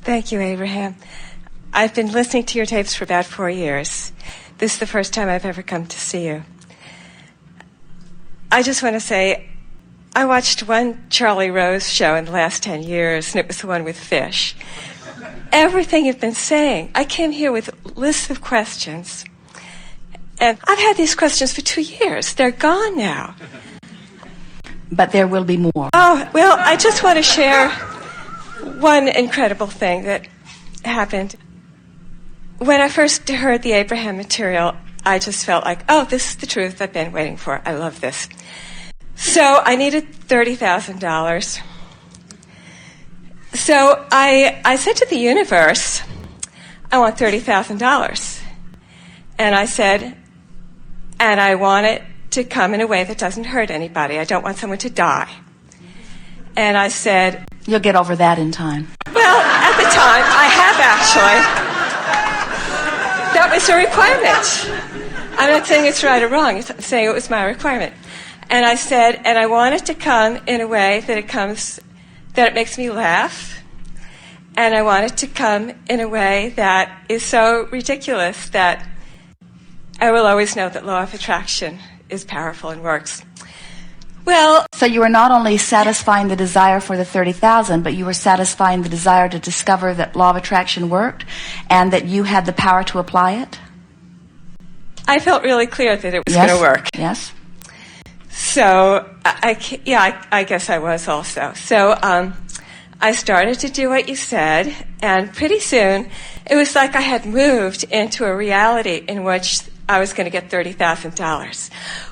Thank you, Abraham. I've been listening to your tapes for about 4 years. This is the first time I've ever come to see you. I just want to say, I watched one Charlie Rose show in the last 10 years, and it was the one with fish. Everything you've been saying, I came here with lists of questions. And I've had these questions for 2 years. They're gone now. But there will be more. Oh, well, I just want to share one incredible thing that happened. When I first heard the Abraham material, I just felt like, oh, this is the truth I've been waiting for. I love this. So I needed $30,000. So I said to the universe, I want $30,000. And I said, and I want it to come in a way that doesn't hurt anybody. I don't want someone to die. And I said... You'll get over that in time. Well, at the time, I have actually. That was a requirement. I'm not saying it's right or wrong. I'm saying it was my requirement. And I said, and I want it to come in a way that it makes me laugh. And I want it to come in a way that is so ridiculous that I will always know that law of attraction is powerful and works. Well, so you were not only satisfying the desire for the 30,000, but you were satisfying the desire to discover that law of attraction worked and that you had the power to apply it? I felt really clear that it was going to work. Yes. So, I guess I was also. So, I started to do what you said, and pretty soon, it was like I had moved into a reality in which I was going to get $30,000.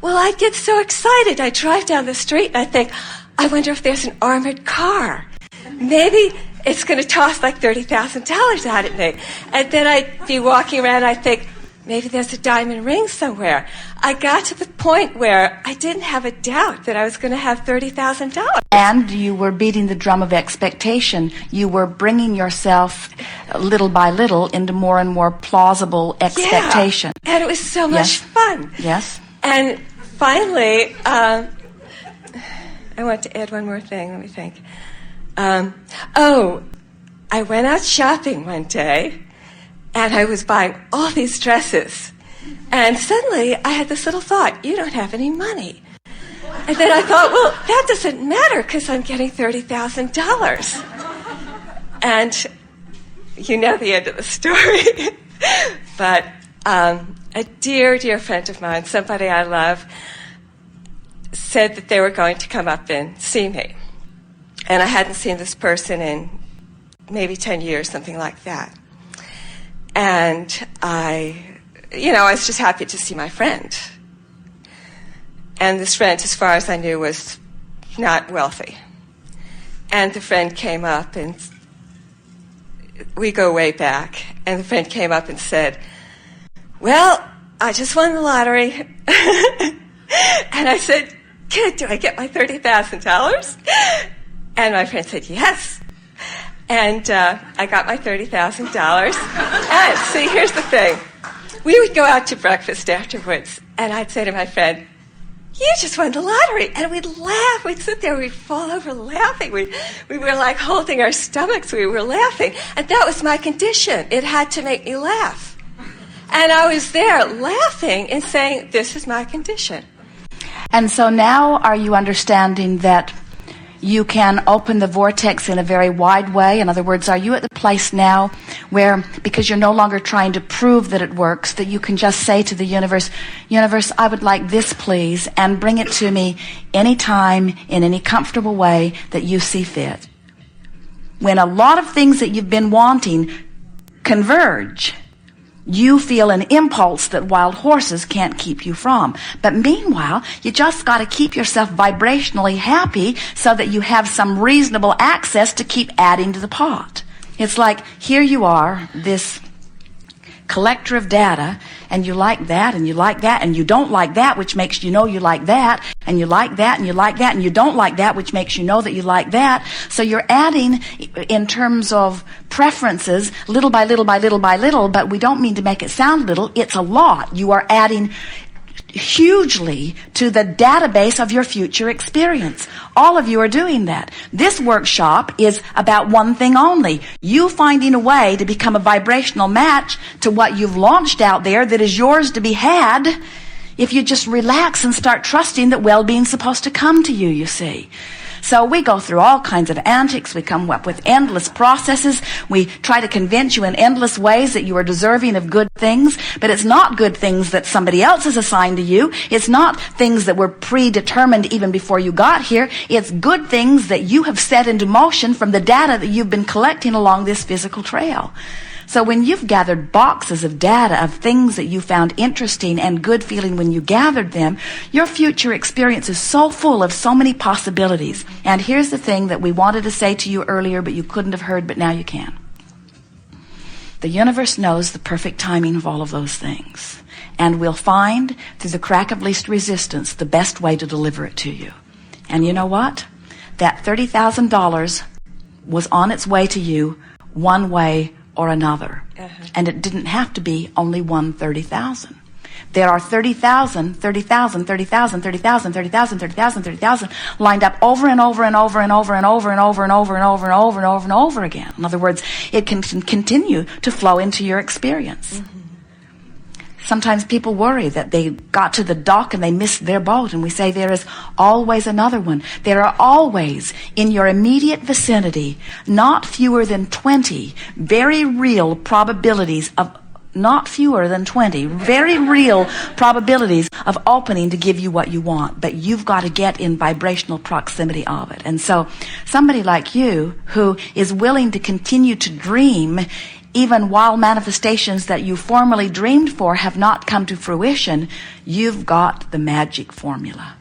Well, I get so excited. I drive down the street and I think, I wonder if there's an armored car. Maybe it's going to toss like $30,000 out at me. And then I'd be walking around and I think, maybe there's a diamond ring somewhere. I got to the point where I didn't have a doubt that I was going to have $30,000. And you were beating the drum of expectation. You were bringing yourself little by little into more and more plausible expectation. Yeah. And it was so much fun. Yes. And finally, I want to add one more thing. Let me think. I went out shopping one day, and I was buying all these dresses. And suddenly, I had this little thought, you don't have any money. And then I thought, well, that doesn't matter because I'm getting $30,000. And you know the end of the story. But a dear, dear friend of mine, somebody I love, said that they were going to come up and see me. And I hadn't seen this person in maybe 10 years, something like that. And I was just happy to see my friend. And this friend, as far as I knew, was not wealthy. And the friend came up, and we go way back. And the friend came up and said, well, I just won the lottery. And I said, kid, do I get my $30,000? And my friend said, yes. And I got my $30,000. And see, here's the thing. We would go out to breakfast afterwards, and I'd say to my friend, you just won the lottery. And we'd laugh. We'd sit there. We'd fall over laughing. We were like holding our stomachs. We were laughing. And that was my condition. It had to make me laugh. And I was there laughing and saying, this is my condition. And so now are you understanding that you can open the vortex in a very wide way? In other words, are you at the place now where, because you're no longer trying to prove that it works, that you can just say to the universe, I would like this, please, and bring it to me anytime, in any comfortable way that you see fit? When a lot of things that you've been wanting converge, you feel an impulse that wild horses can't keep you from. But meanwhile, you just got to keep yourself vibrationally happy so that you have some reasonable access to keep adding to the pot. It's like, here you are, this collector of data, and you like that, and you like that, and you don't like that, which makes you know you like that, and you like that, and you like that, and you don't like that, which makes you know that you like that. So you're adding, in terms of preferences, little by little by little by little, but we don't mean to make it sound little. It's a lot. You are adding hugely to the database of your future experience. All of you are doing that. This workshop is about one thing only. You finding a way to become a vibrational match to what you've launched out there that is yours to be had if you just relax and start trusting that well-being's supposed to come to you, you see. So we go through all kinds of antics. We come up with endless processes. We try to convince you in endless ways that you are deserving of good things. But it's not good things that somebody else has assigned to you. It's not things that were predetermined even before you got here. It's good things that you have set into motion from the data that you've been collecting along this physical trail. So when you've gathered boxes of data of things that you found interesting and good feeling when you gathered them, your future experience is so full of so many possibilities. And here's the thing that we wanted to say to you earlier, but you couldn't have heard, but now you can. The universe knows the perfect timing of all of those things. And will find, through the crack of least resistance, the best way to deliver it to you. And you know what? That $30,000 was on its way to you one way or another. And it didn't have to be only one 30,000. There are 30,000, 30,000, 30,000, 30,000, 30,000, 30,000, 30,000 lined up over and over and over and over and over and over and over and over and over and over and over again. In other words, it can continue to flow into your experience. Sometimes people worry that they got to the dock and they missed their boat, and we say there is always another one. There are always in your immediate vicinity not fewer than 20 very real probabilities of not fewer than 20 very real probabilities of opening to give you what you want, but you've got to get in vibrational proximity of it. And so somebody like you who is willing to continue to dream even while manifestations that you formerly dreamed for have not come to fruition, you've got the magic formula.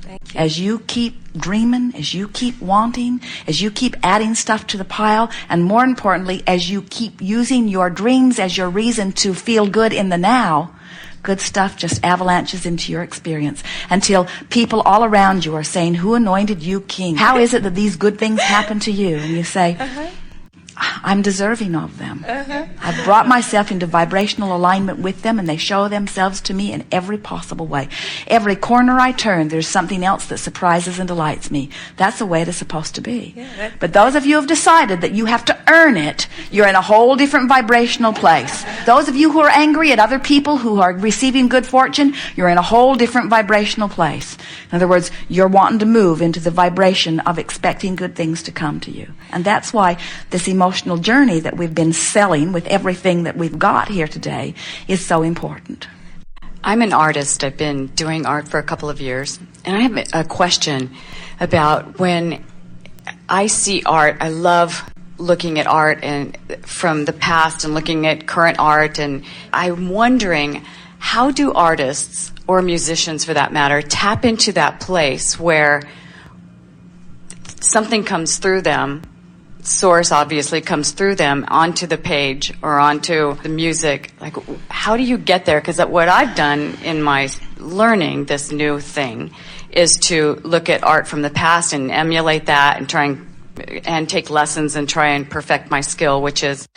Thank you. As you keep dreaming, as you keep wanting, as you keep adding stuff to the pile, and more importantly, as you keep using your dreams as your reason to feel good in the now, good stuff just avalanches into your experience until people all around you are saying, "Who anointed you king? How is it that these good things happen to you?" And you say, I'm deserving of them. I've brought myself into vibrational alignment with them, and they show themselves to me in every possible way. Every corner I turn, there's something else that surprises and delights me. That's the way it is supposed to be. But those of you who have decided that you have to earn it, you're in a whole different vibrational place. Those of you who are angry at other people who are receiving good fortune, you're in a whole different vibrational place. In other words, you're wanting to move into the vibration of expecting good things to come to you. And that's why this emotional journey that we've been selling with everything that we've got here today is so important. I'm an artist. I've been doing art for a couple of years. And I have a question about when I see art. I love looking at art and from the past and looking at current art. And I'm wondering, how do artists, or musicians for that matter, tap into that place where something comes through them, source obviously comes through them onto the page or onto the music? Like, how do you get there? Because what I've done in my learning this new thing is to look at art from the past and emulate that and try and take lessons and try and perfect my skill, which is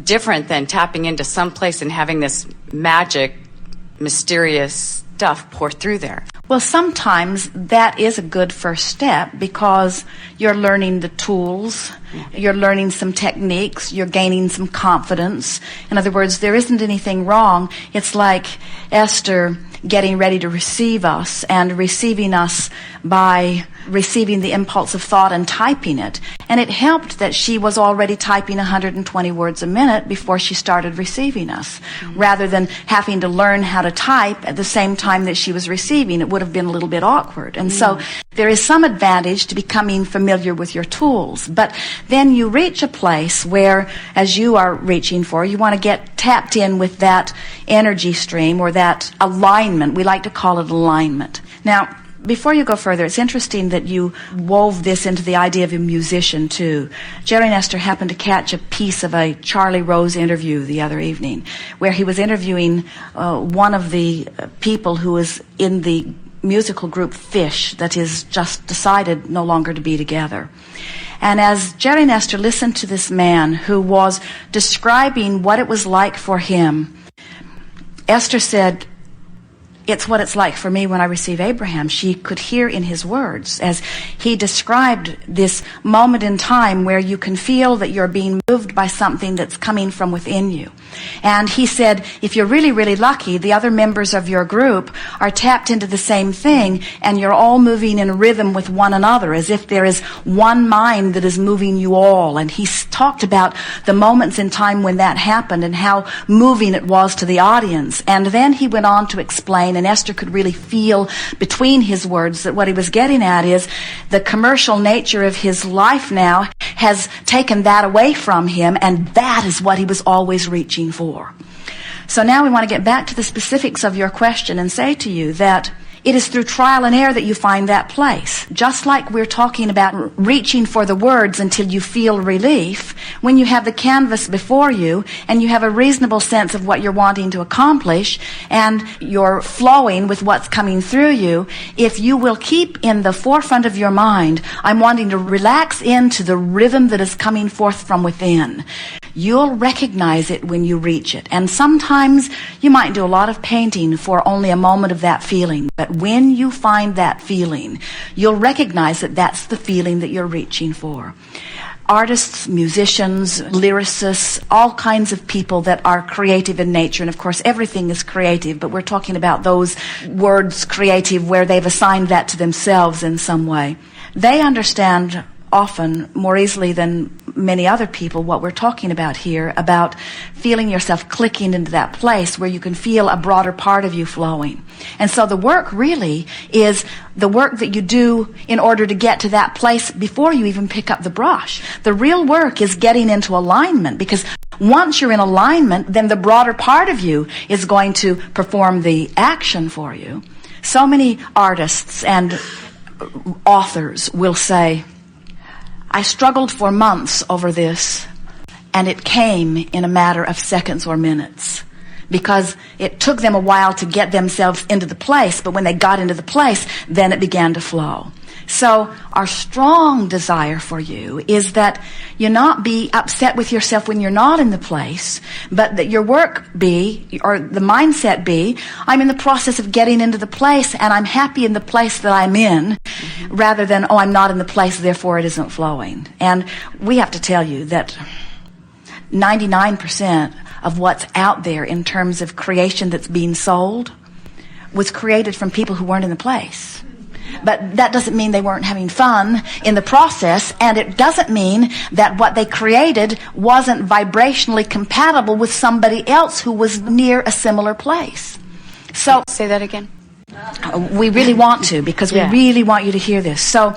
different than tapping into some place and having this magic, mysterious stuff pour through there. Well, sometimes that is a good first step because you're learning the tools, you're learning some techniques, you're gaining some confidence. In other words, there isn't anything wrong. It's like Esther getting ready to receive us and receiving us by receiving the impulse of thought and typing it. And it helped that she was already typing 120 words a minute before she started receiving us, rather than having to learn how to type at the same time that she was receiving. It would have been a little bit awkward. And so there is some advantage to becoming familiar with your tools. But then you reach a place where, as you are reaching for, you want to get tapped in with that energy stream or that alignment. We like to call it alignment. Now, before you go further, it's interesting that you wove this into the idea of a musician, too. Jerry and Esther happened to catch a piece of a Charlie Rose interview the other evening, where he was interviewing one of the people who was in the musical group Fish that is just decided no longer to be together. And as Jerry and Esther listened to this man who was describing what it was like for him, Esther said, it's what it's like for me when I receive Abraham. She could hear in his words as he described this moment in time where you can feel that you're being moved by something that's coming from within you. And he said, if you're really, really lucky, the other members of your group are tapped into the same thing, and you're all moving in rhythm with one another, as if there is one mind that is moving you all. And he talked about the moments in time when that happened and how moving it was to the audience. And then he went on to explain, and Esther could really feel between his words that what he was getting at is the commercial nature of his life now has taken that away from him, and that is what he was always reaching for. So now we want to get back to the specifics of your question and say to you that it is through trial and error that you find that place. Just like we're talking about reaching for the words until you feel relief, when you have the canvas before you and you have a reasonable sense of what you're wanting to accomplish and you're flowing with what's coming through you, if you will keep in the forefront of your mind, I'm wanting to relax into the rhythm that is coming forth from within, you'll recognize it when you reach it. And sometimes you might do a lot of painting for only a moment of that feeling. But when you find that feeling, you'll recognize that that's the feeling that you're reaching for. Artists, musicians, lyricists, all kinds of people that are creative in nature. And of course, everything is creative, but we're talking about those words creative where they've assigned that to themselves in some way. They understand often more easily than many other people what we're talking about here, about feeling yourself clicking into that place where you can feel a broader part of you flowing. And so the work really is the work that you do in order to get to that place before you even pick up the brush. The real work is getting into alignment, because once you're in alignment, then the broader part of you is going to perform the action for you. So many artists and authors will say, I struggled for months over this, and it came in a matter of seconds or minutes, because it took them a while to get themselves into the place, but when they got into the place, then it began to flow. So our strong desire for you is that you not be upset with yourself when you're not in the place, but that your work be, or the mindset be, I'm in the process of getting into the place and I'm happy in the place that I'm in, rather than, oh, I'm not in the place, therefore it isn't flowing. And we have to tell you that 99% of what's out there in terms of creation that's being sold was created from people who weren't in the place. But that doesn't mean they weren't having fun in the process, and it doesn't mean that what they created wasn't vibrationally compatible with somebody else who was near a similar place. So, say that again. We really want to, because we really want you to hear this. So,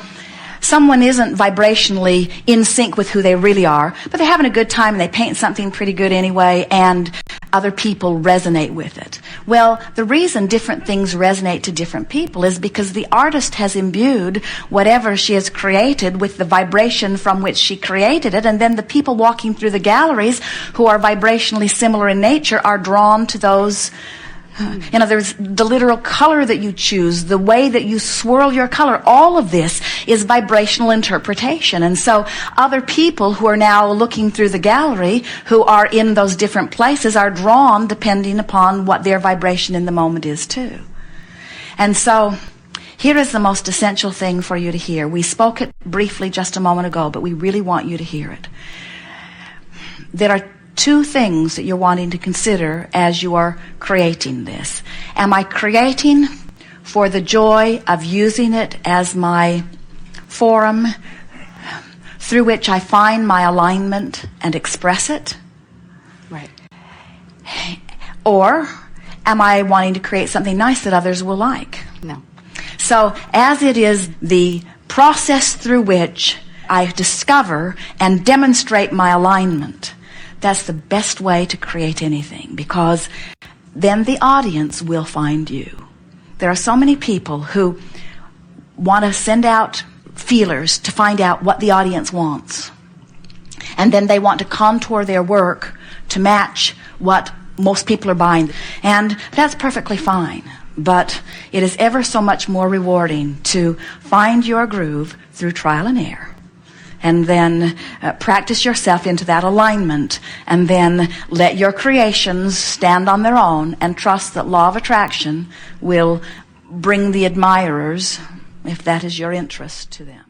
someone isn't vibrationally in sync with who they really are, but they're having a good time and they paint something pretty good anyway, and other people resonate with it. Well, the reason different things resonate to different people is because the artist has imbued whatever she has created with the vibration from which she created it, and then the people walking through the galleries who are vibrationally similar in nature are drawn to those. In other words, the literal color that you choose, the way that you swirl your color, all of this is vibrational interpretation. And so other people who are now looking through the gallery, who are in those different places, are drawn depending upon what their vibration in the moment is too. And so here is the most essential thing for you to hear. We spoke it briefly just a moment ago, but we really want you to hear it. There are two things that you're wanting to consider as you are creating this. Am I creating for the joy of using it as my forum through which I find my alignment and express it? Right. Or am I wanting to create something nice that others will like? No. So as it is the process through which I discover and demonstrate my alignment, that's the best way to create anything, because then the audience will find you. There are so many people who want to send out feelers to find out what the audience wants. And then they want to contour their work to match what most people are buying. And that's perfectly fine. But it is ever so much more rewarding to find your groove through trial and error. and then practice yourself into that alignment, and then let your creations stand on their own and trust that law of attraction will bring the admirers, if that is your interest, to them.